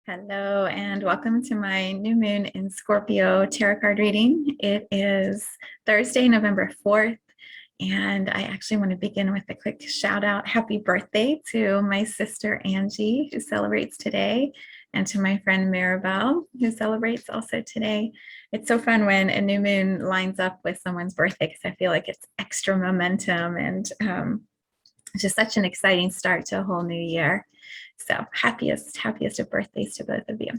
Hello, and welcome to my new moon in Scorpio tarot card reading. It is Thursday, November 4th, and I actually want to begin with a quick shout out. Happy birthday to my sister Angie, who celebrates today, and to my friend Maribel, who celebrates also today. It's so fun when a new moon lines up with someone's birthday because I feel like it's extra momentum and just such an exciting start to a whole new year. So happiest of birthdays to both of you.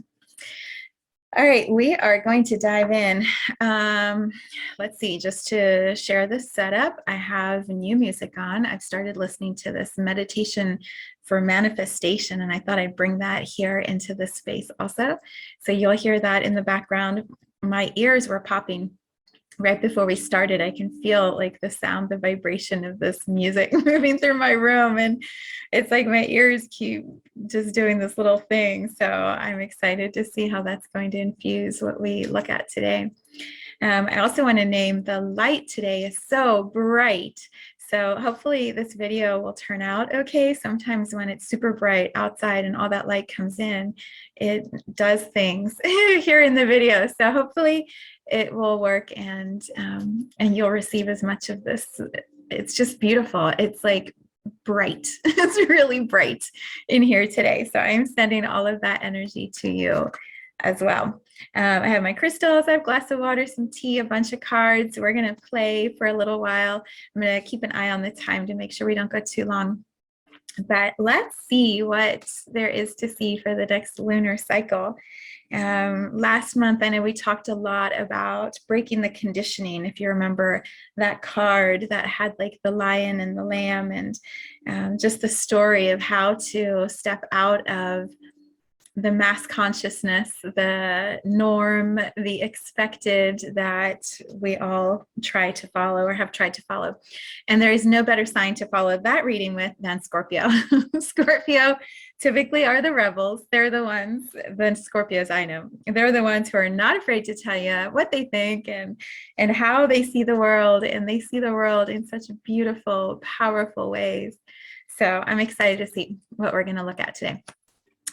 All right, we are going to dive in. Let's see, just to share the setup, I have new music on. I've started listening to this meditation for manifestation, and I thought I'd bring that here into this space also. So you'll hear that in the background. My ears were popping right before we started. I can feel like the sound, the vibration of this music moving through my room. And it's like my ears keep just doing this little thing. So I'm excited to see how that's going to infuse what we look at today. I also want to name the light today is so bright. So hopefully this video will turn out okay. Sometimes when it's super bright outside and all that light comes in, it does things here in the video. So hopefully it will work and you'll receive as much of this. It's just beautiful. It's like bright. It's really bright in here today. So I'm sending all of that energy to you as well. I have my crystals, I have a glass of water, some tea, a bunch of cards. We're going to play for a little while. I'm going to keep an eye on the time to make sure we don't go too long. But let's see what there is to see for the next lunar cycle. Last month, I know we talked a lot about breaking the conditioning. If you remember that card that had like the lion and the lamb and just the story of how to step out of the mass consciousness, the norm, the expected that we all try to follow or have tried to follow. And there is no better sign to follow that reading with than Scorpio. Scorpio typically are the rebels. They're the ones, the Scorpios I know, they're the ones who are not afraid to tell you what they think and how they see the world. And they see the world in such beautiful, powerful ways. So I'm excited to see what we're going to look at today.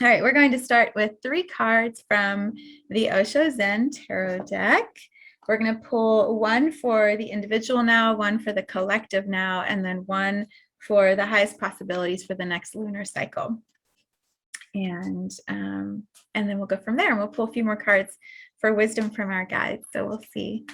All right, we're going to start with 3 cards from the Osho Zen Tarot deck. We're going to pull one for the individual now, one for the collective now, and then one for the highest possibilities for the next lunar cycle. And then we'll go from there, and we'll pull a few more cards for wisdom from our guides. So we'll see.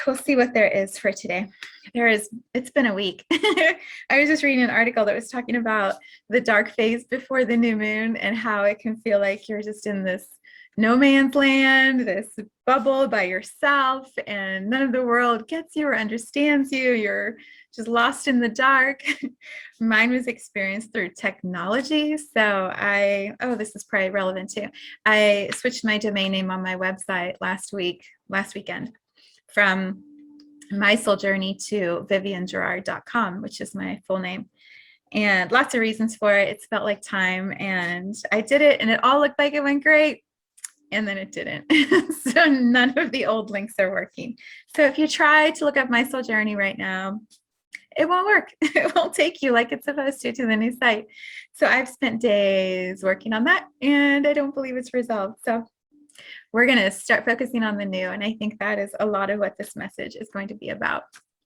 We'll see what there is for today. It's been a week. I was just reading an article that was talking about the dark phase before the new moon and how it can feel like you're just in this no man's land, this bubble by yourself, and none of the world gets you or understands you. You're just lost in the dark. Mine was experienced through technology. So this is probably relevant too. I switched my domain name on my website last weekend, from My Soul Journey to viviangerard.com, which is my full name. And lots of reasons for it. It's felt like time, and I did it, and it all looked like it went great, and then it didn't. So none of the old links are working. So if you try to look up My Soul Journey right now, it won't work. It won't take you like it's supposed to the new site. So I've spent days working on that, and I don't believe it's resolved. So we're going to start focusing on the new. And I think that is a lot of what this message is going to be about.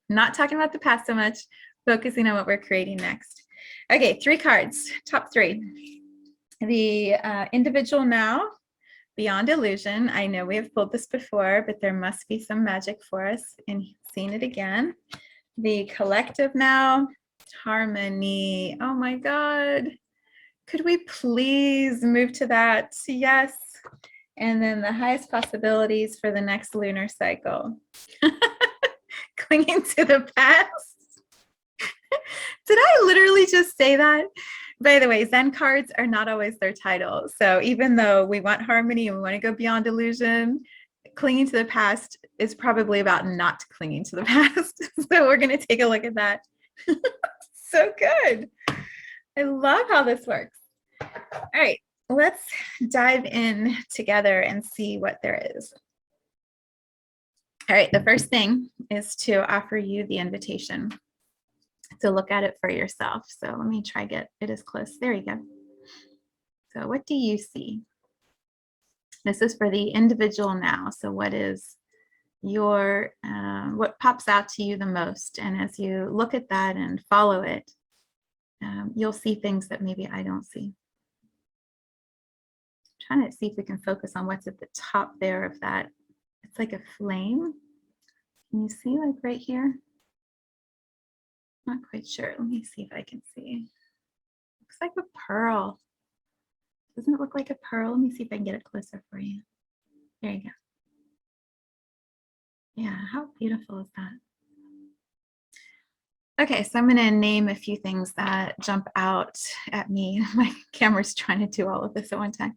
Not talking about the past so much, focusing on what we're creating next. Okay, 3 cards, top 3. The individual now, Beyond Illusion. I know we have pulled this before, but there must be some magic for us in seeing it again. The collective now, Harmony. Oh my God. Could we please move to that? Yes. And then the highest possibilities for the next lunar cycle. Clinging to the past. Did I literally just say that? By the way, Zen cards are not always their title. So even though we want harmony and we want to go beyond illusion, clinging to the past is probably about not clinging to the past. So we're going to take a look at that. So good. I love how this works. All right. Let's dive in together and see what there is. All right, the first thing is to offer you the invitation to look at it for yourself. So let me try get it as close. There you go. So what do you see? This is for the individual now. So what is your, what pops out to you the most? And as you look at that and follow it, you'll see things that maybe I don't see. I'm trying to see if we can focus on what's at the top there of that. It's like a flame. Can you see like right here? Not quite sure. Let me see if I can see. Looks like a pearl. Doesn't it look like a pearl? Let me see if I can get it closer for you. There you go. Yeah, how beautiful is that? Okay, so I'm going to name a few things that jump out at me. My camera's trying to do all of this at one time.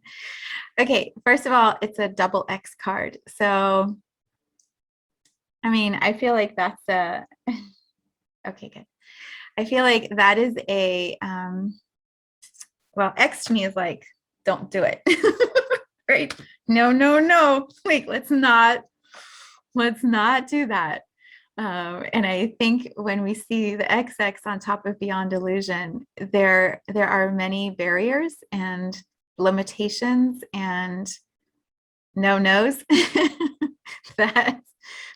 Okay, first of all, it's a double X card. So, I mean, I feel like that's a, okay, good. I feel like that is a, well, X to me is like, don't do it. Right? No, no, no. Wait, let's not do that. And I think when we see the XX on top of Beyond Illusion, there are many barriers and limitations and no-nos that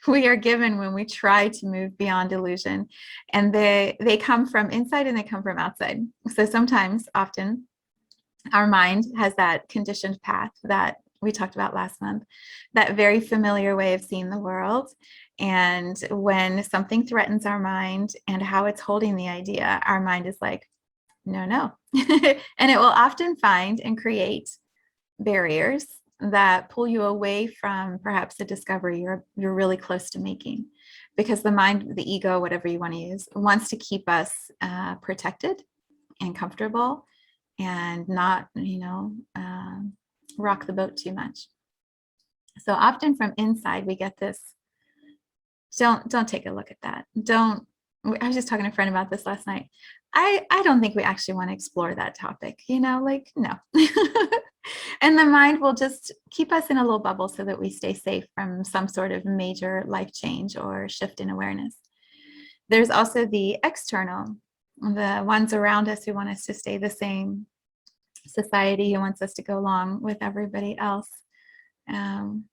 we are given when we try to move beyond illusion. And they come from inside and they come from outside. So sometimes, often, our mind has that conditioned path that we talked about last month, that very familiar way of seeing the world. And when something threatens our mind and how it's holding the idea, our mind is like, no, no. And it will often find and create barriers that pull you away from perhaps a discovery you're really close to making, because the mind, the ego, whatever you want to use, wants to keep us protected and comfortable and not, rock the boat too much. So often from inside we get this, don't take a look at that. I was just talking to a friend about this last night. I don't think we actually want to explore that topic, like, no. And the mind will just keep us in a little bubble so that we stay safe from some sort of major life change or shift in awareness. There's also the external, the ones around us who want us to stay the same, society who wants us to go along with everybody else.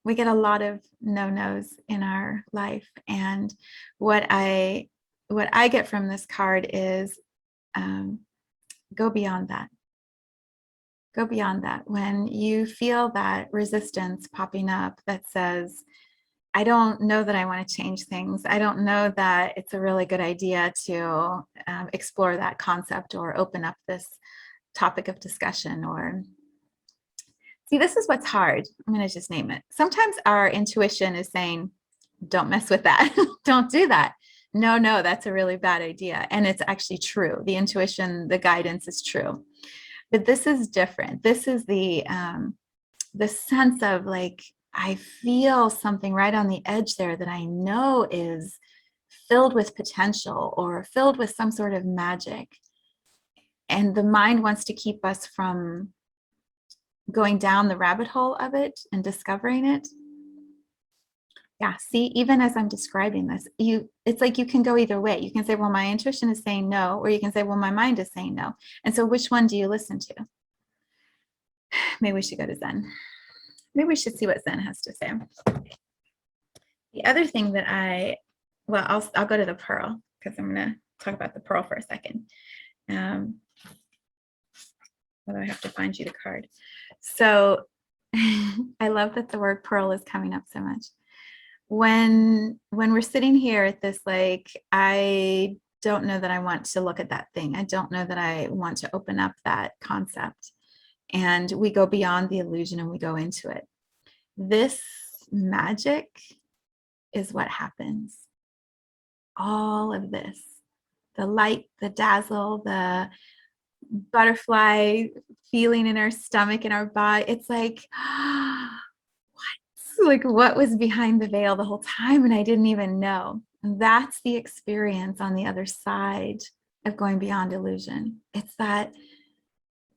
We get a lot of no-nos in our life. And what I get from this card is go beyond that. Go beyond that. When you feel that resistance popping up that says, I don't know that I want to change things. I don't know that it's a really good idea to explore that concept or open up this topic of discussion. Or see, this is what's hard. I'm going to just name it. Sometimes our intuition is saying, don't mess with that. Don't do that. No, that's a really bad idea. And it's actually true. The intuition, the guidance is true. But this is different. This is the sense of like, I feel something right on the edge there that I know is filled with potential or filled with some sort of magic. And the mind wants to keep us from going down the rabbit hole of it and discovering it. Yeah, see, even as I'm describing this, it's like you can go either way. You can say, well, my intuition is saying no, or you can say, well, my mind is saying no. And so which one do you listen to? Maybe we should go to Zen. Maybe we should see what Zen has to say. The other thing that I'll go to the pearl, because I'm going to talk about the pearl for a second. Although I have to find you the card. So I love that the word pearl is coming up so much. When we're sitting here at this, like, I don't know that I want to look at that thing. I don't know that I want to open up that concept. And we go beyond the illusion and we go into it. This magic is what happens. All of this, the light, the dazzle, the butterfly feeling in our stomach and our body. It's like, what was behind the veil the whole time and I didn't even know. And that's the experience on the other side of going beyond illusion. It's that,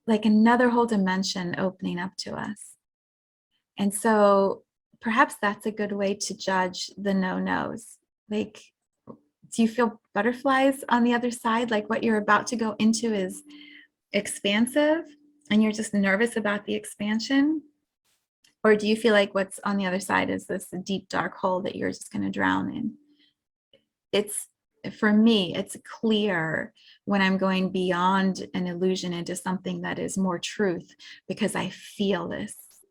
like, another whole dimension opening up to us. And so perhaps that's a good way to judge the no-nos. Like, do you feel butterflies on the other side? Like what you're about to go into is expansive, and you're just nervous about the expansion? Or do you feel like what's on the other side is this deep, dark hole that you're just going to drown in? It's, for me, it's clear when I'm going beyond an illusion into something that is more truth, because I feel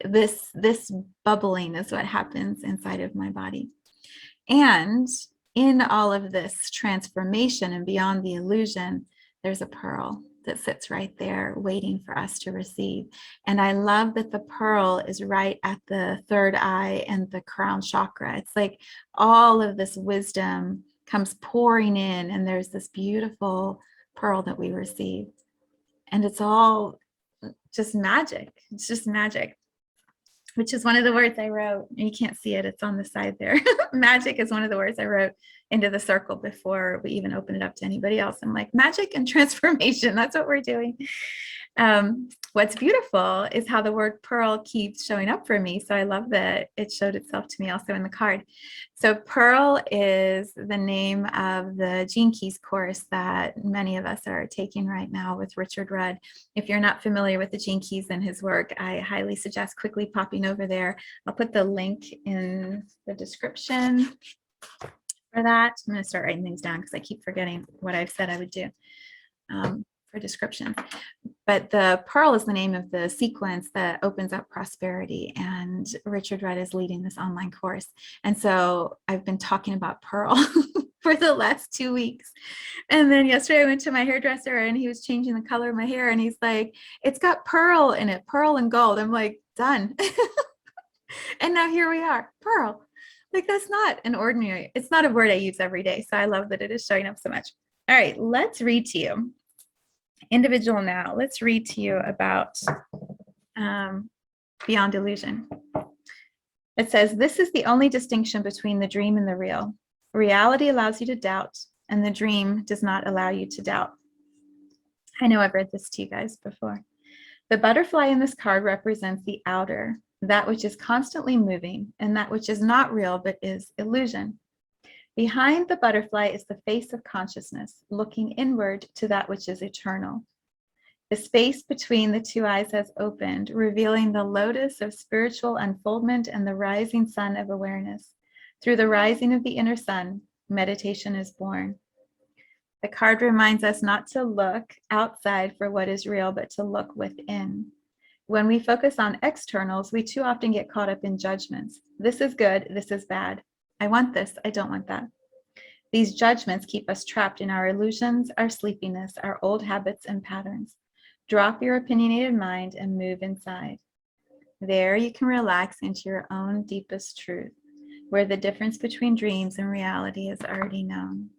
this bubbling is what happens inside of my body. And in all of this transformation and beyond the illusion, there's a pearl that sits right there waiting for us to receive. And I love that the pearl is right at the third eye and the crown chakra. It's like all of this wisdom comes pouring in, and there's this beautiful pearl that we receive. And it's all just magic. It's just magic, which is one of the words I wrote. You can't see it, it's on the side there. Magic is one of the words I wrote into the circle before we even opened it up to anybody else. I'm like, magic and transformation, that's what we're doing. What's beautiful is how the word pearl keeps showing up for me. So I love that it showed itself to me also in the card. So pearl is the name of the Gene Keys course that many of us are taking right now with Richard Rudd. If you're not familiar with the Gene Keys and his work, I highly suggest quickly popping over there. I'll put the link in the description for that. I'm going to start writing things down because I keep forgetting what I've said I would do for description. But the pearl is the name of the sequence that opens up prosperity, and Richard Rudd is leading this online course. And so I've been talking about pearl for the last 2 weeks. And then yesterday I went to my hairdresser and he was changing the color of my hair, and he's like, it's got pearl in it, pearl and gold. I'm like, done. And now here we are, pearl. Like, that's not an ordinary, it's not a word I use every day. So I love that it is showing up so much. All right, let's read to you. Individual now. Let's read to you about beyond illusion. It says, this is the only distinction between the dream and the real. Reality allows you to doubt, and the dream does not allow you to doubt. I know I've read this to you guys before. The butterfly in this card represents the outer, that which is constantly moving, and that which is not real but is illusion. Behind the butterfly is the face of consciousness, looking inward to that which is eternal. The space between the two eyes has opened, revealing the lotus of spiritual unfoldment and the rising sun of awareness. Through the rising of the inner sun, meditation is born. The card reminds us not to look outside for what is real, but to look within. When we focus on externals, we too often get caught up in judgments. This is good, this is bad. I want this, I don't want that. These judgments keep us trapped in our illusions, our sleepiness, our old habits and patterns. Drop your opinionated mind and move inside. There you can relax into your own deepest truth, where the difference between dreams and reality is already known.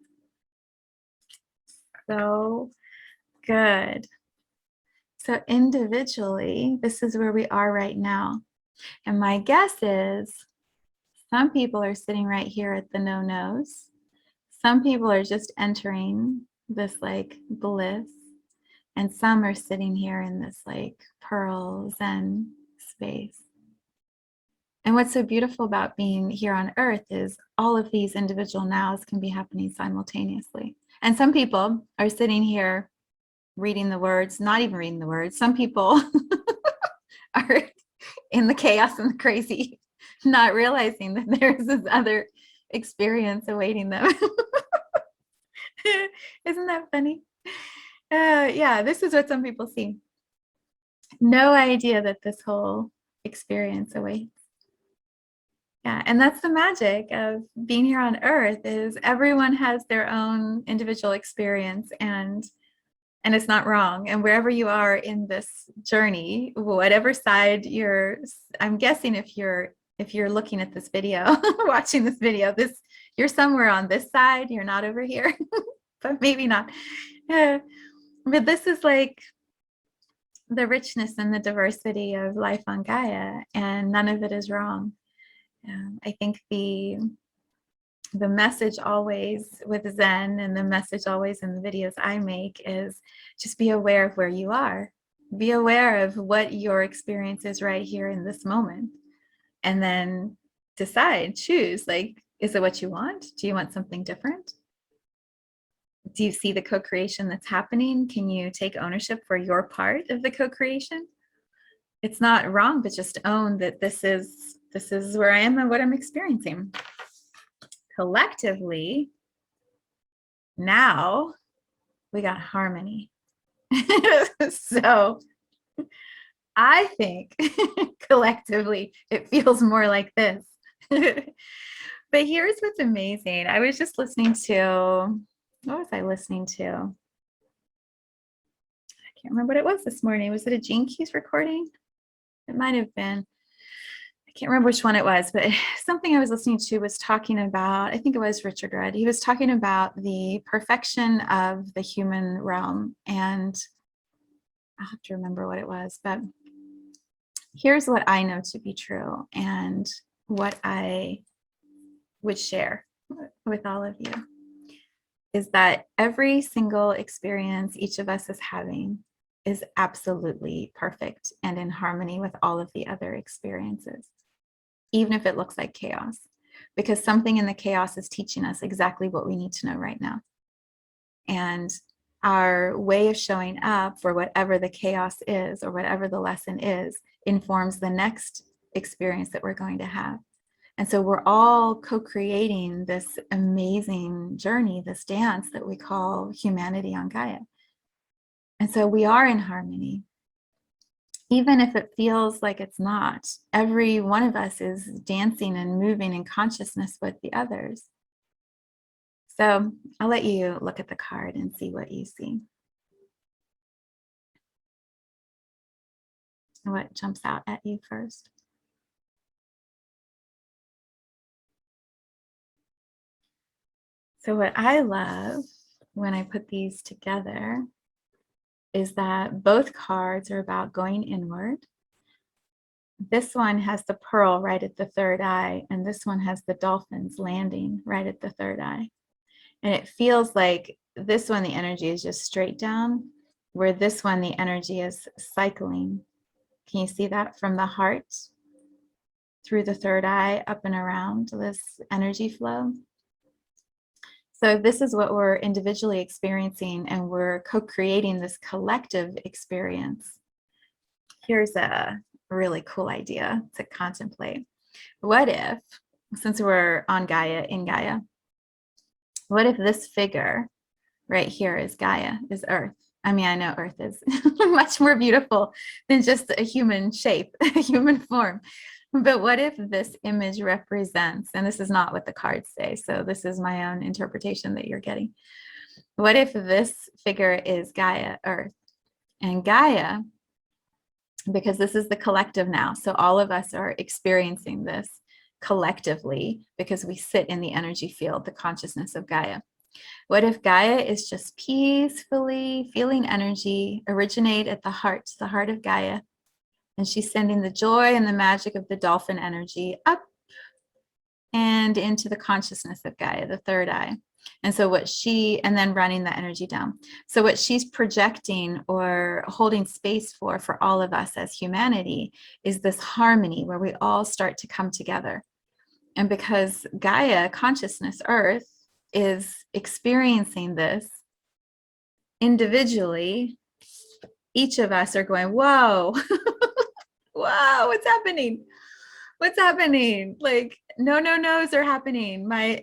So good. So individually, this is where we are right now. And my guess is some people are sitting right here at the no-nos. Some people are just entering this like bliss. And some are sitting here in this like pearl zen space. And what's so beautiful about being here on earth is all of these individual nows can be happening simultaneously. And some people are sitting here reading the words, not even reading the words. Some people are in the chaos and the crazy, not realizing that there's this other experience awaiting them. Isn't that funny? Yeah, this is what some people see. No idea that this whole experience awaits. Yeah, and that's the magic of being here on earth, is everyone has their own individual experience, and it's not wrong. And wherever you are in this journey, whatever side I'm guessing if you're looking at this video, watching this video, you're somewhere on this side, you're not over here, but maybe not. Yeah. But this is like the richness and the diversity of life on Gaia, and none of it is wrong. I think the message always with Zen, and the message always in the videos I make, is just be aware of where you are. Be aware of what your experience is right here in this moment. And then decide, choose, like, is it what you want? Do you want something different? Do you see the co-creation that's happening? Can you take ownership for your part of the co-creation? It's not wrong, but just own that this is where I am and what I'm experiencing. Collectively, now we got harmony. So I think collectively it feels more like this. But here's what's amazing. I was just listening to, what was I listening to? I can't remember what it was this morning. Was it a Gene Keys recording? It might have been. I can't remember which one it was, but something I was listening to was talking about, I think it was Richard Rudd. He was talking about the perfection of the human realm. And I'll have to remember what it was, but here's what I know to be true and what I would share with all of you is that every single experience each of us is having is absolutely perfect and in harmony with all of the other experiences, even if it looks like chaos, because something in the chaos is teaching us exactly what we need to know right now. And our way of showing up for whatever the chaos is or whatever the lesson is informs the next experience that we're going to have. And so we're all co-creating this amazing journey, this dance that we call humanity on Gaia. And so we are in harmony. Even if it feels like it's not, every one of us is dancing and moving in consciousness with the others. So I'll let you look at the card and see what you see. What jumps out at you first? So what I love when I put these together is that both cards are about going inward. This one has the pearl right at the third eye, and this one has the dolphins landing right at the third eye. And it feels like this one, the energy is just straight down, where this one, the energy is cycling. Can you see that from the heart through the third eye up and around this energy flow? So this is what we're individually experiencing, and we're co-creating this collective experience. Here's a really cool idea to contemplate. What if, since we're on Gaia, in Gaia, what if this figure right here is Gaia, is Earth? I mean, I know Earth is much more beautiful than just a human shape, a human form. But what if this image represents, and this is not what the cards say, so this is my own interpretation that you're getting. What if this figure is Gaia, Earth? And Gaia, because this is the collective now, so all of us are experiencing this collectively because we sit in the energy field, the consciousness of Gaia. What if Gaia is just peacefully feeling energy originate at the heart of Gaia? And she's sending the joy and the magic of the dolphin energy up and into the consciousness of Gaia, the third eye. And so and then running the energy down. So what she's projecting or holding space for all of us as humanity is this harmony where we all start to come together. And because Gaia, consciousness, Earth, is experiencing this individually, each of us are going, whoa, wow, what's happening? What's happening? Like, no's are happening. My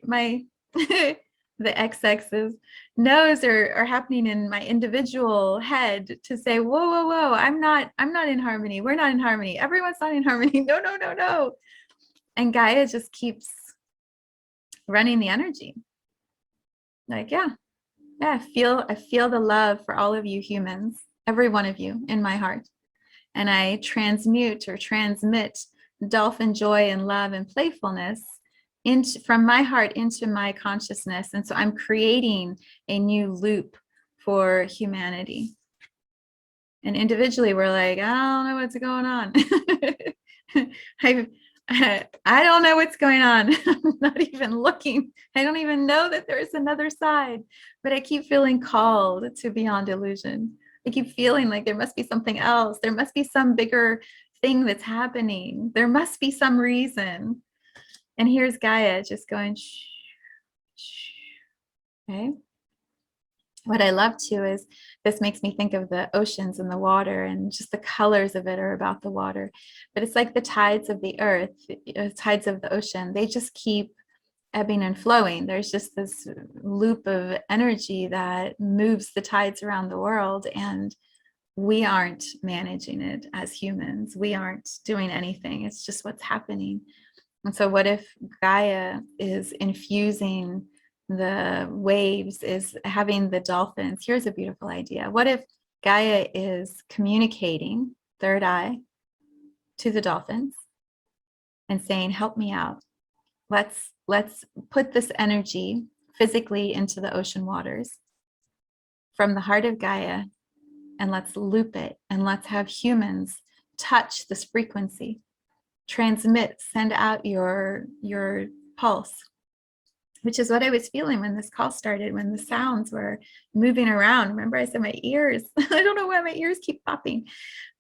the XX's no's are happening in my individual head to say, whoa, I'm not in harmony. We're not in harmony. Everyone's not in harmony. No. And Gaia just keeps running the energy. Like, yeah, I feel the love for all of you humans, every one of you in my heart. And I transmute or transmit dolphin joy and love and playfulness from my heart into my consciousness. And so I'm creating a new loop for humanity. And individually, we're like, I don't know what's going on. I don't know what's going on. I'm not even looking. I don't even know that there's another side, but I keep feeling called to beyond illusion. I keep feeling like there must be something else. There must be some bigger thing that's happening. There must be some reason. And here's Gaia just going, shh, shh. Okay. what I love too is this makes me think of the oceans and the water, and just the colors of it are about the water. But it's like the tides of the earth, tides of the ocean, they just keep ebbing and flowing. There's just this loop of energy that moves the tides around the world, and we aren't managing it as humans. We aren't doing anything. It's just what's happening. And so what if Gaia is infusing the waves, is having the dolphins? Here's a beautiful idea. What if Gaia is communicating, third eye, to the dolphins and saying, help me out. Let's put this energy physically into the ocean waters from the heart of Gaia, and let's loop it, and let's have humans touch this frequency, transmit, send out your pulse, which is what I was feeling when this call started, when the sounds were moving around. Remember, I said my ears, I don't know why my ears keep popping.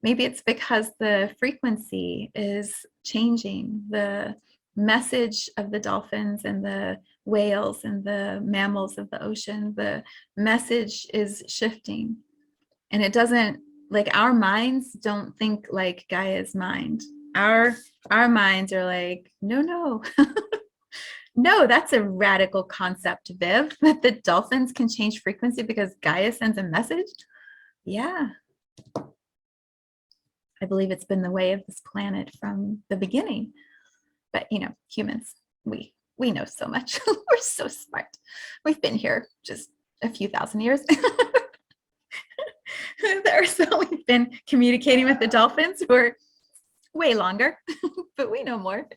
Maybe it's because the frequency is changing. The message of the dolphins and the whales and the mammals of the ocean, the message is shifting. And it doesn't, like, our minds don't think like Gaia's mind. Our minds are like, no. No, that's a radical concept, Viv, that the dolphins can change frequency because Gaia sends a message. Yeah. I believe it's been the way of this planet from the beginning. But, humans, we know so much. We're so smart. We've been here just a few thousand years. So we've been communicating with the dolphins for way longer, but we know more.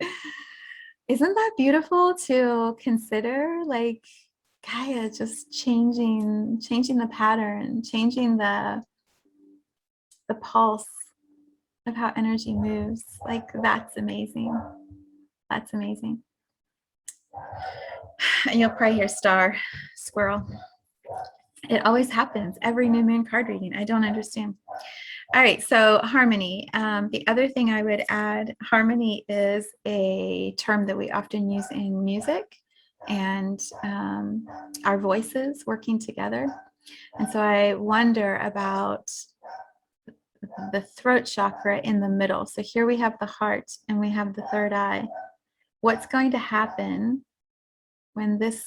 Isn't that beautiful to consider? Like Gaia just changing the pattern, changing the pulse of how energy moves. Like, that's amazing. That's amazing. And you'll probably hear star, squirrel. It always happens every new moon card reading. I don't understand. All right, so harmony. The other thing I would add, harmony is a term that we often use in music and our voices working together. And so I wonder about the throat chakra in the middle. So here we have the heart and we have the third eye. What's going to happen when this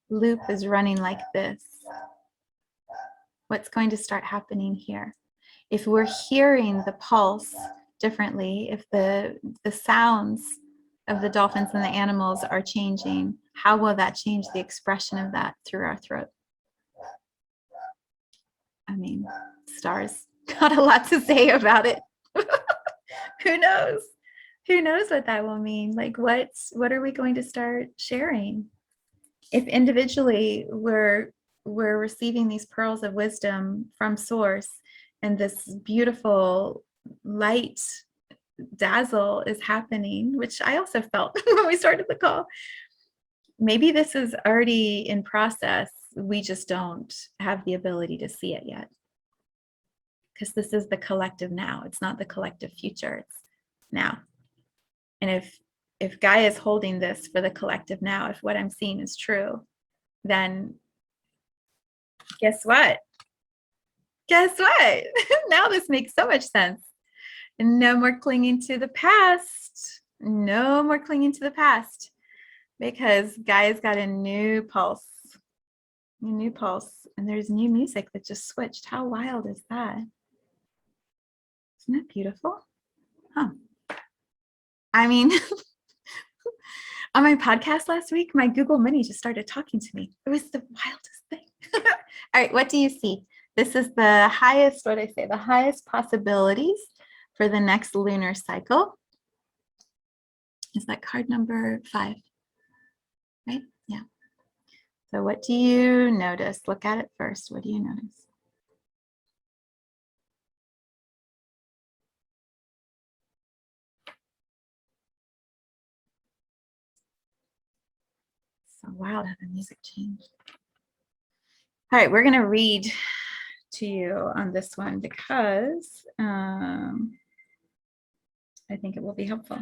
loop is running like this? What's going to start happening here? If we're hearing the pulse differently, if the sounds of the dolphins and the animals are changing, how will that change the expression of that through our throat? I mean, stars got a lot to say about it. Who knows? Who knows what that will mean? Like, what are we going to start sharing? If individually we're receiving these pearls of wisdom from source, and this beautiful light dazzle is happening, which I also felt when we started the call, maybe this is already in process. We just don't have the ability to see it yet, because this is the collective now. It's not the collective future. It's now. And if Gaia is holding this for the collective now, if what I'm seeing is true, then guess what? Guess what? Now this makes so much sense. No more clinging to the past. No more clinging to the past, because Gaia's got a new pulse. A new pulse. And there's new music that just switched. How wild is that? Isn't that beautiful? Huh. I mean, on my podcast last week, my Google Mini just started talking to me. It was the wildest thing. All right, what do you see? This is the highest, what I say, the highest possibilities for the next lunar cycle. Is that card number 5? Right? Yeah. So what do you notice? Look at it first. What do you notice? So wild how the music changed. All right, we're going to read to you on this one because I think it will be helpful.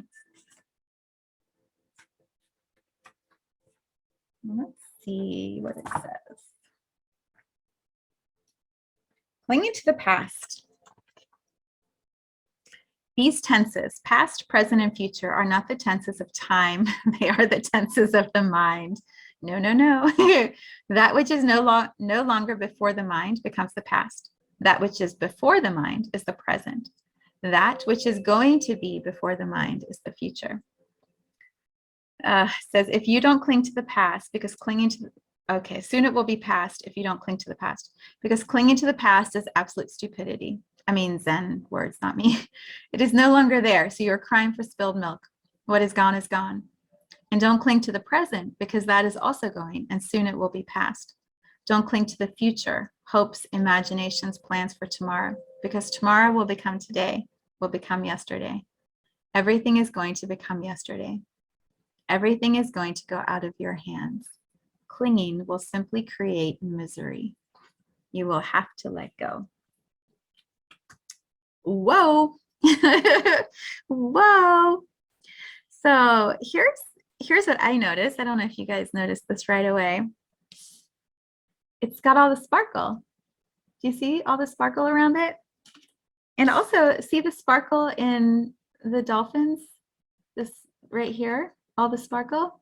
Let's see what it says. Clinging to the past. These tenses, past, present, and future, are not the tenses of time. They are the tenses of the mind. No, no, no. That which is no longer before the mind becomes the past. That which is before the mind is the present. That which is going to be before the mind is the future. Says, if you don't cling to the past, because clinging to okay, soon it will be past if you don't cling to the past, because clinging to the past is absolute stupidity. I mean, Zen words, not me. It is no longer there, so you're crying for spilled milk. What is gone is gone. And don't cling to the present, because that is also going, and soon it will be past. Don't cling to the future, hopes, imaginations, plans for tomorrow, because tomorrow will become today, will become yesterday. Everything is going to become yesterday. Everything is going to go out of your hands. Clinging will simply create misery. You will have to let go. Whoa. Whoa. So here's what I noticed. I don't know if you guys noticed this right away. It's got all the sparkle. Do you see all the sparkle around it? And also see the sparkle in the dolphins? This right here, all the sparkle.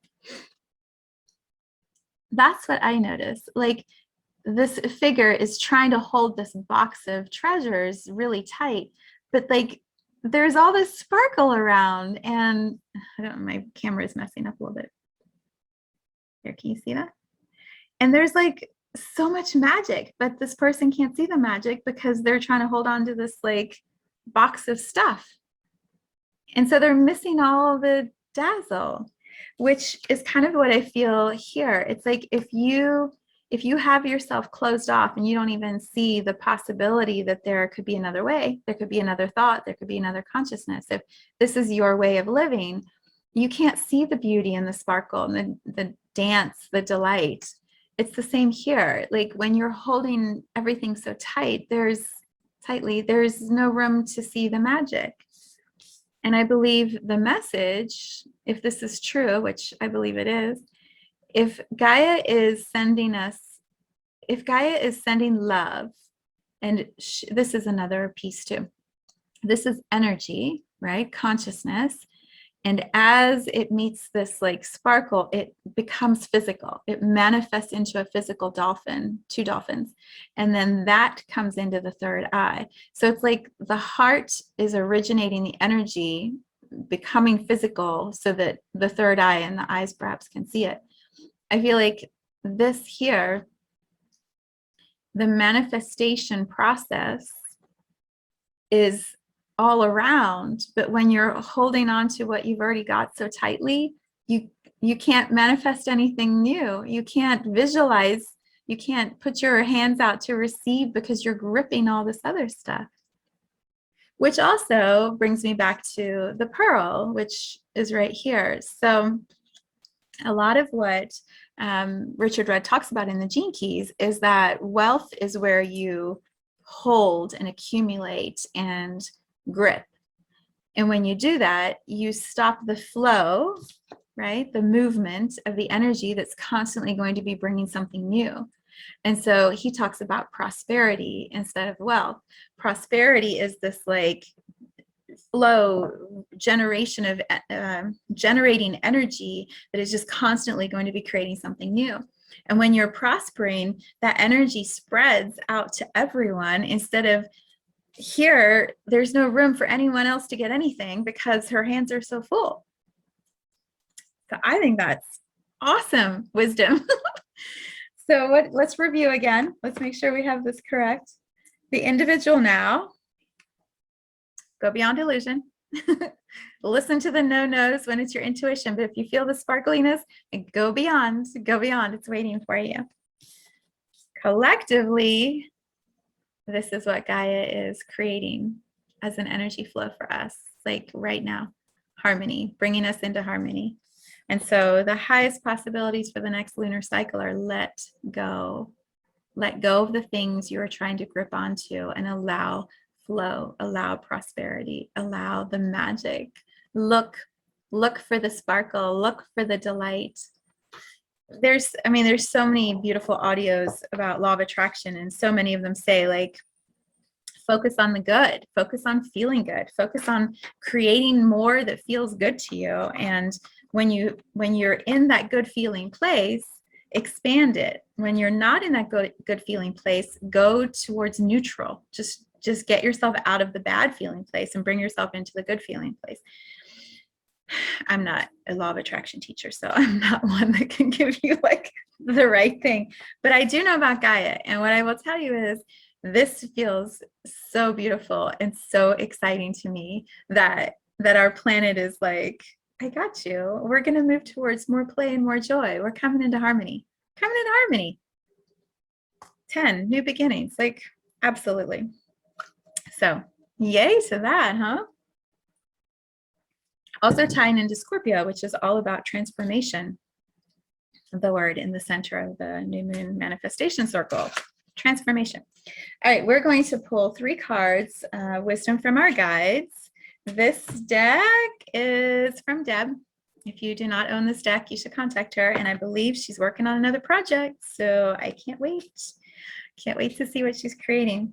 That's what I noticed. Like, this figure is trying to hold this box of treasures really tight, but like there's all this sparkle around, and I don't know, my camera is messing up a little bit. Here, can you see that? And there's like so much magic, but this person can't see the magic because they're trying to hold on to this like box of stuff. And so they're missing all the dazzle, which is kind of what I feel here. It's like if you have yourself closed off and you don't even see the possibility that there could be another way, there could be another thought, there could be another consciousness. If this is your way of living, you can't see the beauty and the sparkle and the dance, the delight. It's the same here. Like when you're holding everything so tight, there's no room to see the magic. And I believe the message, if this is true, which I believe it is, if Gaia is sending love, and this is another piece too. This is energy, right? Consciousness. And as it meets this like sparkle, it becomes physical. It manifests into a physical dolphin, 2 dolphins. And then that comes into the third eye. So it's like the heart is originating the energy, becoming physical so that the third eye and the eyes perhaps can see it. I feel like this here, the manifestation process is all around, but when you're holding on to what you've already got so tightly, you can't manifest anything new. You can't visualize, you can't put your hands out to receive because you're gripping all this other stuff. Which also brings me back to the pearl, which is right here. So a lot of what Richard Rudd talks about in the Gene Keys is that wealth is where you hold and accumulate and grip. And when you do that, you stop the flow, right? The movement of the energy that's constantly going to be bringing something new. And so he talks about prosperity instead of wealth. Prosperity is this like flow generation of generating energy that is just constantly going to be creating something new. And when you're prospering, that energy spreads out to everyone instead of here, there's no room for anyone else to get anything because her hands are so full. So I think that's awesome wisdom. So let's review again. Let's make sure we have this correct. The individual now. Go beyond illusion. Listen to the no-nos when it's your intuition, but if you feel the sparkliness, go beyond, it's waiting for you. Collectively, this is what Gaia is creating as an energy flow for us, like right now, harmony, bringing us into harmony. And so the highest possibilities for the next lunar cycle are let go of the things you are trying to grip onto and allow flow, allow prosperity, allow the magic. Look for the sparkle, look for the delight. There's so many beautiful audios about law of attraction, and so many of them say like, focus on the good, focus on feeling good, focus on creating more that feels good to you. And when you're in that good feeling place, expand it. When you're not in that good feeling place, go towards neutral. Just get yourself out of the bad feeling place and bring yourself into the good feeling place. I'm not a law of attraction teacher, so I'm not one that can give you like the right thing, but I do know about Gaia. And what I will tell you is this feels so beautiful and so exciting to me that our planet is like, I got you. We're going to move towards more play and more joy. We're coming into harmony. 10 new beginnings, like absolutely. So yay to that, huh? Also tying into Scorpio, which is all about transformation. The word in the center of the new moon manifestation circle, transformation. All right, we're going to pull 3 cards, wisdom from our guides. This deck is from Deb. If you do not own this deck, you should contact her. And I believe she's working on another project. So I can't wait. Can't wait to see what she's creating.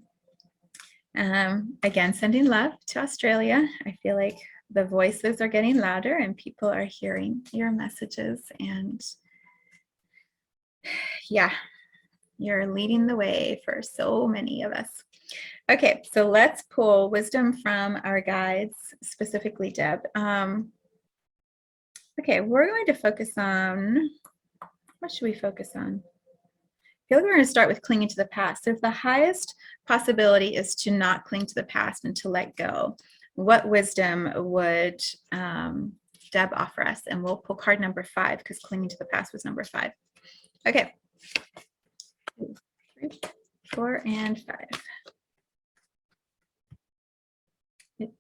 Again, sending love to Australia. I feel like the voices are getting louder and people are hearing your messages. And yeah, you're leading the way for so many of us. Okay, so let's pull wisdom from our guides, specifically Deb. Okay, we're going to focus on, what should we focus on? I feel like we're going to start with clinging to the past. So if the highest possibility is to not cling to the past and to let go, what wisdom would Deb offer us? And we'll pull card number 5 because clinging to the past was number 5. Okay. 2, 3, 4, and 5.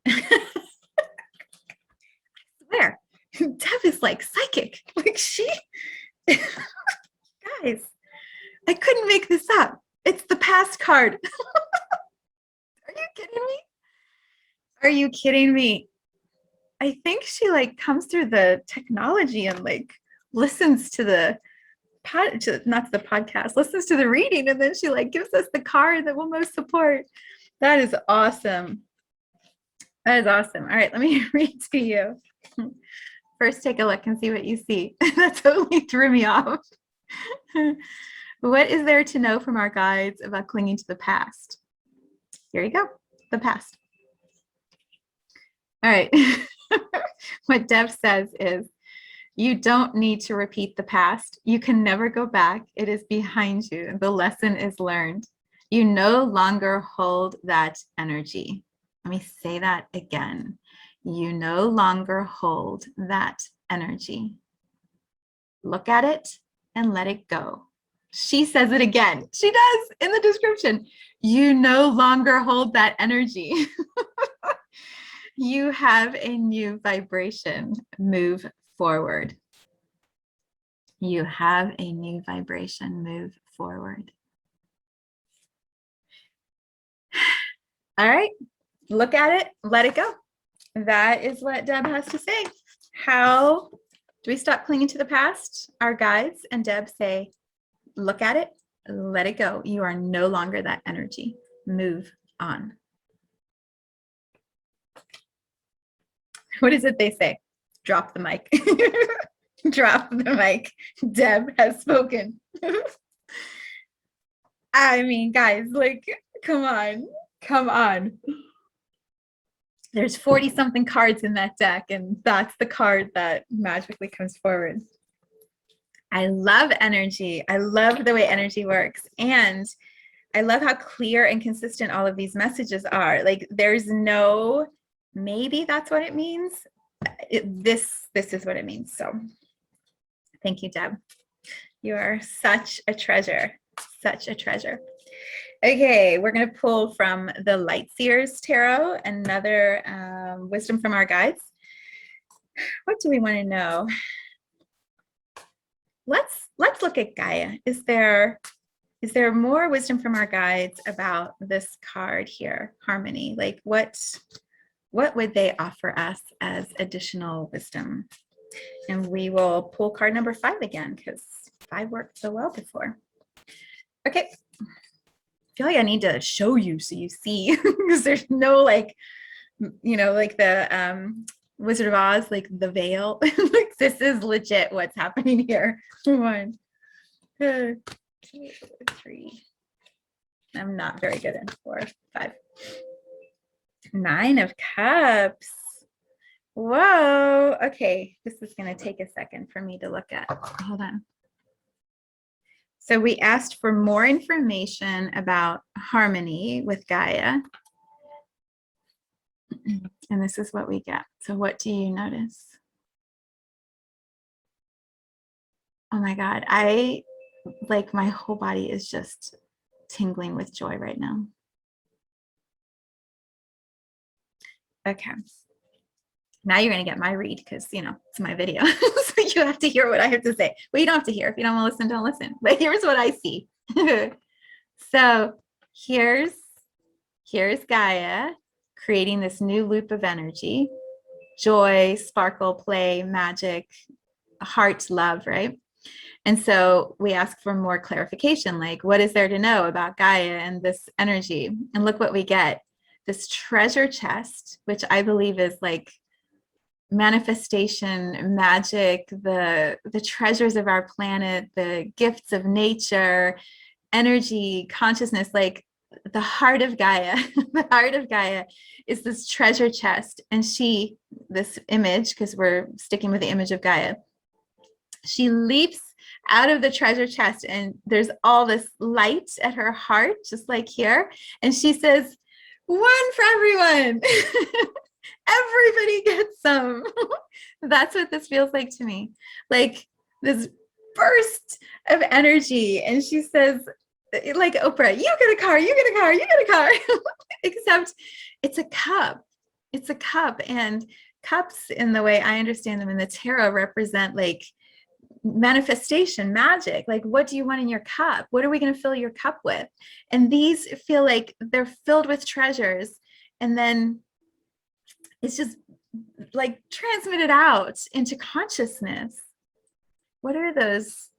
I swear, Deb is like psychic. Like guys, I couldn't make this up. It's the past card. Are you kidding me? Are you kidding me? I think she like comes through the technology and like listens to the not to the podcast, listens to the reading, and then she like gives us the card that we'll most support. That is awesome. That is awesome. All right, let me read to you. First, take a look and see what you see. That totally threw me off. What is there to know from our guides about clinging to the past? Here you go, the past. All right. What Deb says is, you don't need to repeat the past. You can never go back. It is behind you. The lesson is learned. You no longer hold that energy. Let me say that again. You no longer hold that energy. Look at it and let it go. She says it again. She does in the description. You no longer hold that energy. You have a new vibration. Move forward. You have a new vibration. Move forward. All right. Look at it. Let it go. That is what Deb has to say. How do we stop clinging to the past? Our guides and Deb say, look at it. Let it go. You are no longer that energy. Move on. What is it they say? Drop the mic. Drop the mic. Deb has spoken. I mean, guys, like, come on. Come on. There's 40 something cards in that deck, and that's the card that magically comes forward. I love energy. I love the way energy works. And I love how clear and consistent all of these messages are. Like, there's no, maybe that's what it means. This is what it means. So thank you, Deb. You are such a treasure, such a treasure. Okay, we're going to pull from the Light Seers Tarot, another wisdom from our guides. What do we want to know? Let's look at Gaia. Is there more wisdom from our guides about this card here, harmony? Like, what would they offer us as additional wisdom? And we will pull card number 5 again, because 5 worked so well before. Okay. feel like I need to show you so you see, because there's no like, like the Wizard of Oz, like the veil. Like this is legit what's happening here. 1, 2, 3. I'm not very good at 4, 5. 9 of Cups. Whoa. Okay, this is going to take a second for me to look at. Hold on. So we asked for more information about harmony with Gaia. And this is what we get. So what do you notice? Oh my God. My whole body is just tingling with joy right now. Okay. Now you're going to get my read because, it's my video. So you have to hear what I have to say. Well, you don't have to hear. If you don't want to listen, don't listen. But here's what I see. So here's Gaia creating this new loop of energy, joy, sparkle, play, magic, heart, love, right? And so we ask for more clarification, like what is there to know about Gaia and this energy? And look what we get. This treasure chest, which I believe is like manifestation, magic, the treasures of our planet, the gifts of nature, energy, consciousness, like the heart of Gaia. The heart of Gaia is this treasure chest. And this image, because we're sticking with the image of Gaia, she leaps out of the treasure chest and there's all this light at her heart, just like here. And she says, 1 for everyone. Everybody gets some. That's what this feels like to me. Like this burst of energy. And she says, like Oprah, you get a car, you get a car, you get a car. Except it's a cup. It's a cup. And cups, in the way I understand them in the tarot, represent like manifestation, magic. Like, what do you want in your cup? What are we going to fill your cup with? And these feel like they're filled with treasures. And then it's just like transmitted out into consciousness. What are those?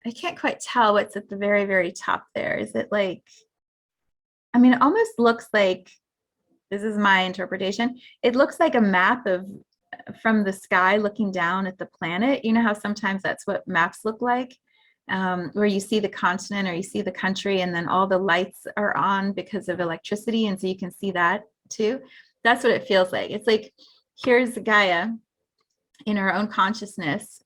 I can't quite tell what's at the very, very top there. Is it like, it almost looks like, this is my interpretation, it looks like a map from the sky looking down at the planet. You know how sometimes that's what maps look like, where you see the continent or you see the country and then all the lights are on because of electricity. And so you can see that too. That's what it feels like. It's like, here's Gaia in her own consciousness,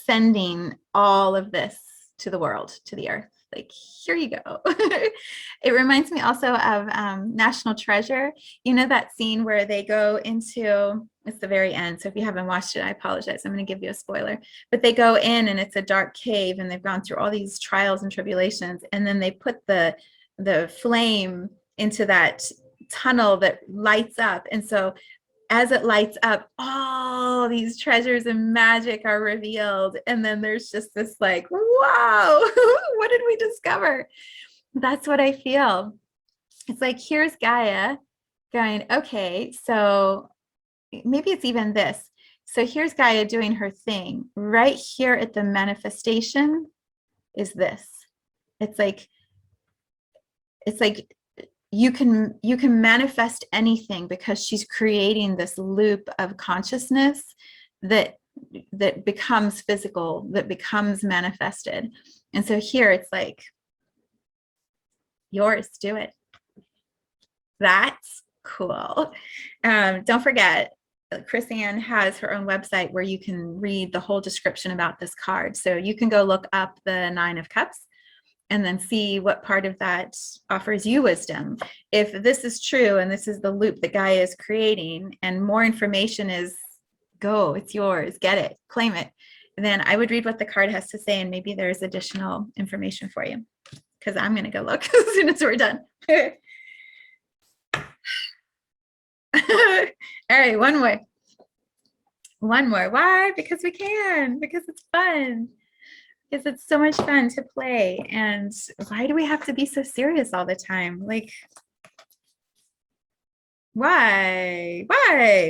sending all of this to the world, to the earth. Like, here you go. It reminds me also of National Treasure. You know that scene where they go into, it's the very end. So if you haven't watched it, I apologize. I'm going to give you a spoiler. But they go in and it's a dark cave and they've gone through all these trials and tribulations. And then they put the flame into that tunnel that lights up. And so as it lights up, all these treasures and magic are revealed. And then there's just this like, wow, what did we discover? That's what I feel. It's like, here's Gaia going, okay, so maybe it's even this. So here's Gaia doing her thing. Right here at the manifestation is this. It's like you can manifest anything because she's creating this loop of consciousness that becomes physical, that becomes manifested. And so here it's like, yours, do it. That's cool. Don't forget, Chris-Anne has her own website where you can read the whole description about this card. So you can go look up the 9 of Cups and then see what part of that offers you wisdom. If this is true and this is the loop that Gaia is creating and more information is, go, it's yours, get it, claim it, then I would read what the card has to say and maybe there's additional information for you, because I'm going to go look as soon as we're done. All right, one more. Why? Because we can, because it's fun. Because it's so much fun to play. And why do we have to be so serious all the time? Like, why?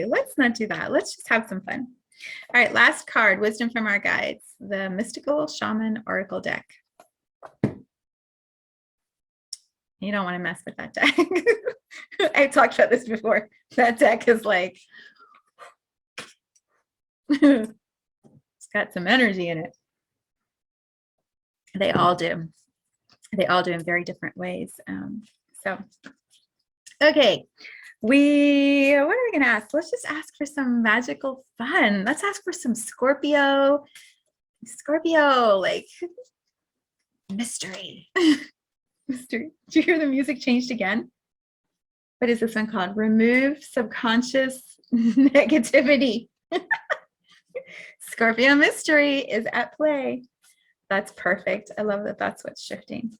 Let's not do that. Let's just have some fun. All right, last card, Wisdom from Our Guides, the Mystical Shaman Oracle deck. You don't want to mess with that deck. I talked about this before. That deck is like, it's got some energy in it. They all do. They all do in very different ways. So, okay. What are we going to ask? Let's just ask for some magical fun. Let's ask for some Scorpio, like mystery. Mystery. Did you hear the music changed again? What is this one called? Remove subconscious negativity. Scorpio mystery is at play. That's perfect. I love that that's what's shifting.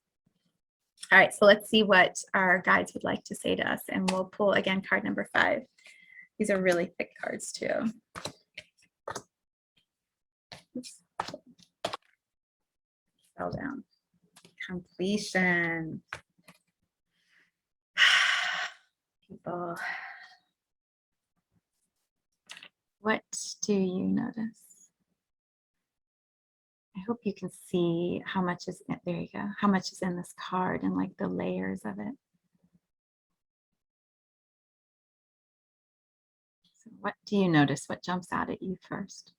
All right, so let's see what our guides would like to say to us. And we'll pull again card number 5. These are really thick cards too. Oops. Fell down. Completion. People. What do you notice? I hope you can see how much is in, there you go, how much is in this card and like the layers of it. So what do you notice? What jumps out at you first?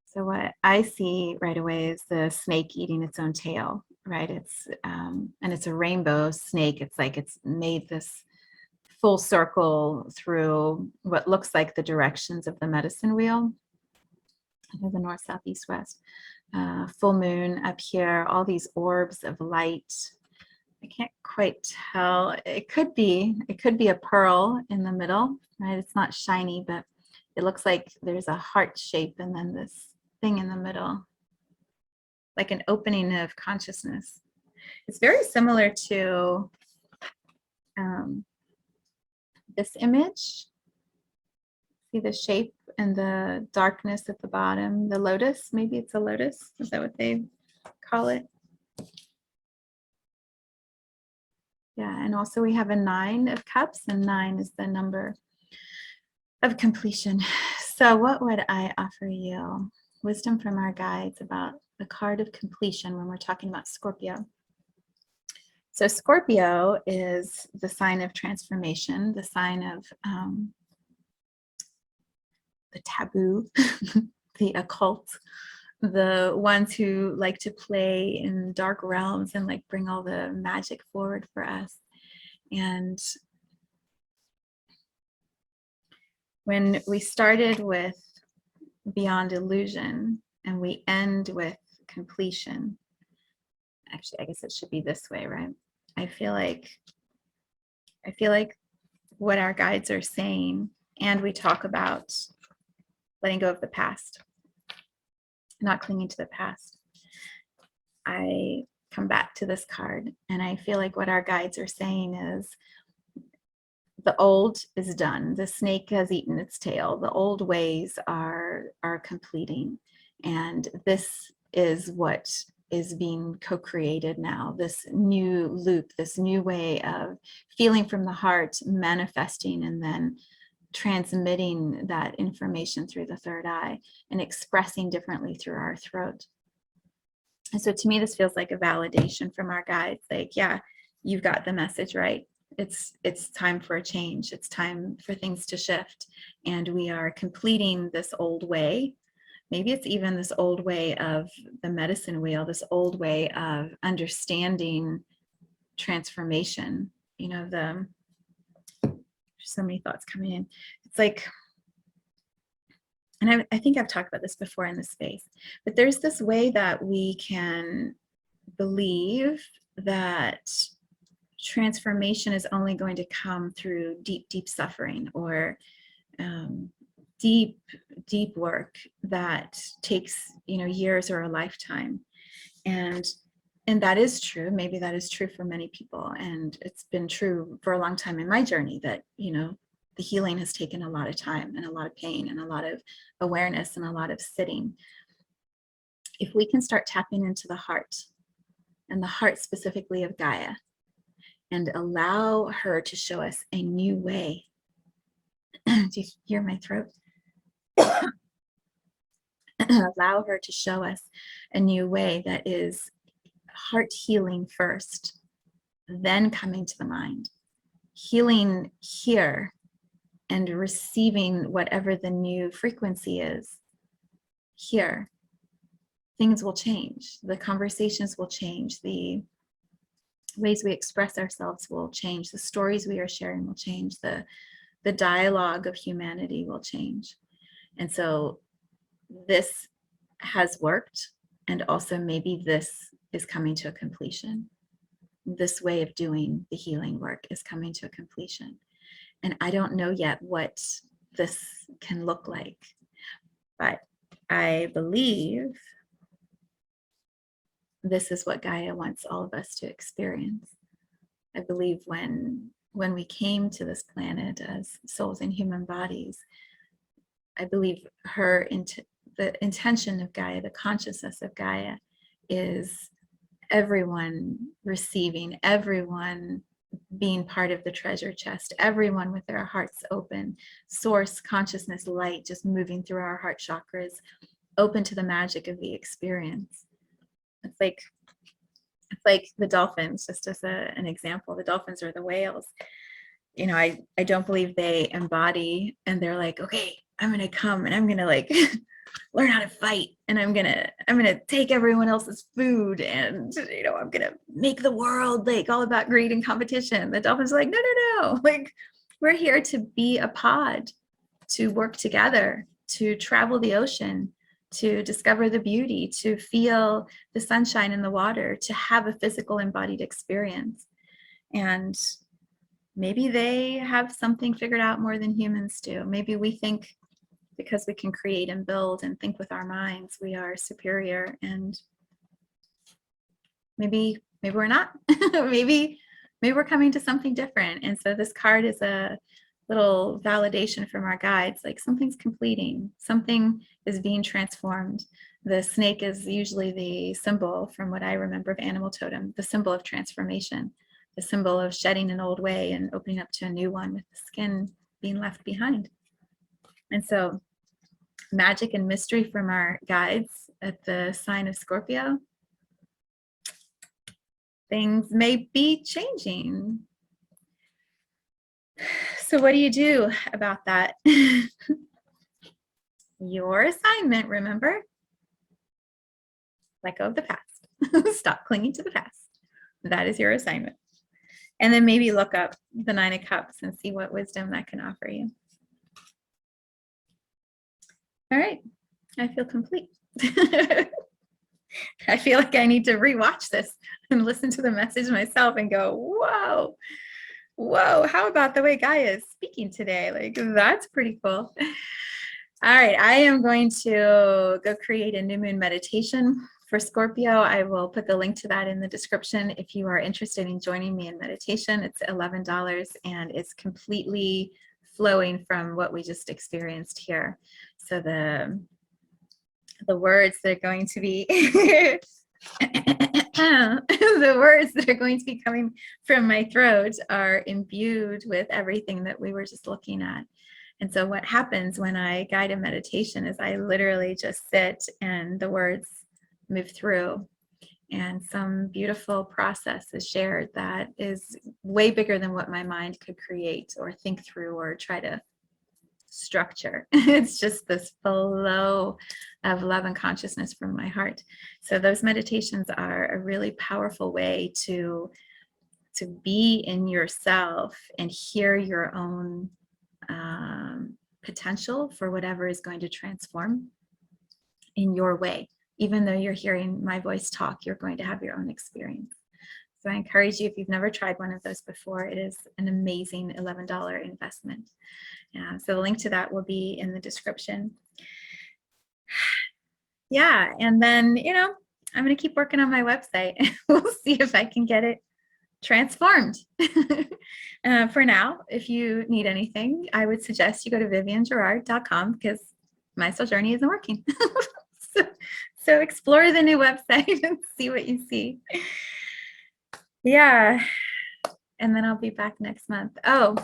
So what I see right away is the snake eating its own tail, right? It's and it's a rainbow snake. It's like it's made this full circle through what looks like the directions of the medicine wheel. The north, south, east, west. Full moon up here, all these orbs of light. I can't quite tell. It could be a pearl in the middle, right? It's not shiny, but it looks like there's a heart shape and then this thing in the middle, like an opening of consciousness. It's very similar to this image. See the shape and the darkness at the bottom, the lotus, maybe it's a lotus. Is that what they call it? Yeah, and also we have a 9 of cups, and 9 is the number of completion. So what would I offer you? Wisdom from our guides about the card of completion when we're talking about Scorpio. So Scorpio is the sign of transformation, the sign of the taboo, the occult, the ones who like to play in dark realms and like bring all the magic forward for us. And when we started with Beyond Illusion and we end with completion, actually, I guess it should be this way, right? I feel like what our guides are saying, and we talk about letting go of the past, not clinging to the past. I come back to this card and I feel like what our guides are saying is the old is done. The snake has eaten its tail. The old ways are completing. And this is what is being co-created now, this new loop, this new way of feeling from the heart, manifesting, and then transmitting that information through the third eye and expressing differently through our throat. And so to me, this feels like a validation from our guides, like, yeah, you've got the message right. It's time for a change. It's time for things to shift. And we are completing this old way. Maybe it's even this old way of the medicine wheel, this old way of understanding transformation. You know, there's so many thoughts coming in. It's like, and I think I've talked about this before in this space, but there's this way that we can believe that transformation is only going to come through deep, deep suffering or deep, deep work that takes, you know, years or a lifetime. And that is true. Maybe that is true for many people. And it's been true for a long time in my journey that, you know, the healing has taken a lot of time and a lot of pain and a lot of awareness and a lot of sitting. If we can start tapping into the heart, and the heart specifically of Gaia, and allow her to show us a new way. Do you hear my throat? allow her to show us a new way that is heart healing first, then coming to the mind, healing here and receiving whatever the new frequency is here. Things will change. The conversations will change. The ways we express ourselves will change. The stories we are sharing will change. The dialogue of humanity will change. And so this has worked. And also maybe this is coming to a completion. This way of doing the healing work is coming to a completion. And I don't know yet what this can look like, but I believe this is what Gaia wants all of us to experience. I believe when we came to this planet as souls in human bodies, I believe the intention of Gaia, the consciousness of Gaia, is everyone receiving, everyone being part of the treasure chest, everyone with their hearts open, source, consciousness, light, just moving through our heart chakras, open to the magic of the experience. It's like the dolphins, just as an example. The dolphins or the whales. You know, I don't believe they embody and they're like, okay, I'm gonna come and I'm gonna like learn how to fight, and I'm gonna take everyone else's food, and you know, I'm gonna make the world like all about greed and competition. The dolphins are like, no, like we're here to be a pod, to work together, to travel the ocean, to discover the beauty, to feel the sunshine in the water, to have a physical embodied experience. And maybe they have something figured out more than humans do. Maybe we think because we can create and build and think with our minds, we are superior, and maybe we're not. maybe we're coming to something different. And so this card is a little validation from our guides, like something's completing, something is being transformed. The snake is usually the symbol, from what I remember, of animal totem, the symbol of transformation, the symbol of shedding an old way and opening up to a new one, with the skin being left behind. And so magic and mystery from our guides at the sign of Scorpio. Things may be changing. So what do you do about that? Your assignment, remember? Let go of the past. Stop clinging to the past. That is your assignment. And then maybe look up the 9 of Cups and see what wisdom that can offer you. All right, I feel complete. I feel like I need to rewatch this and listen to the message myself and go, whoa, how about the way Gaia is speaking today? Like, that's pretty cool. All right, I am going to go create a new moon meditation for Scorpio. I will put the link to that in the description if you are interested in joining me in meditation. It's $11 and it's completely flowing from what we just experienced here. So the words that are going to be the words that are going to be coming from my throat are imbued with everything that we were just looking at. And so what happens when I guide a meditation is I literally just sit and the words move through, and some beautiful process is shared that is way bigger than what my mind could create or think through or try to structure. It's just this flow of love and consciousness from my heart. So those meditations are a really powerful way to be in yourself and hear your own potential for whatever is going to transform in your way. Even though you're hearing my voice talk, you're going to have your own experience. So I encourage you, if you've never tried one of those before, it is an amazing $11 investment. So the link to that will be in the description. Yeah, and then, you know, I'm going to keep working on my website. We'll see if I can get it transformed. For now, if you need anything, I would suggest you go to viviangerard.com because my soul journey isn't working. So explore the new website and see what you see. Yeah, and then I'll be back next month. Oh,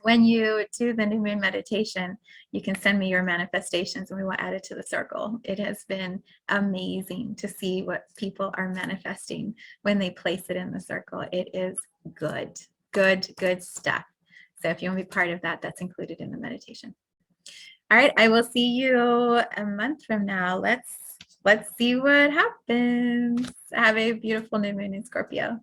when you do the new moon meditation, you can send me your manifestations and we will add it to the circle. It has been amazing to see what people are manifesting when they place it in the circle. It is good, good stuff. So if you want to be part of that, that's included in the meditation. All right, I will see you a month from now. Let's see what happens. Have a beautiful new moon in Scorpio.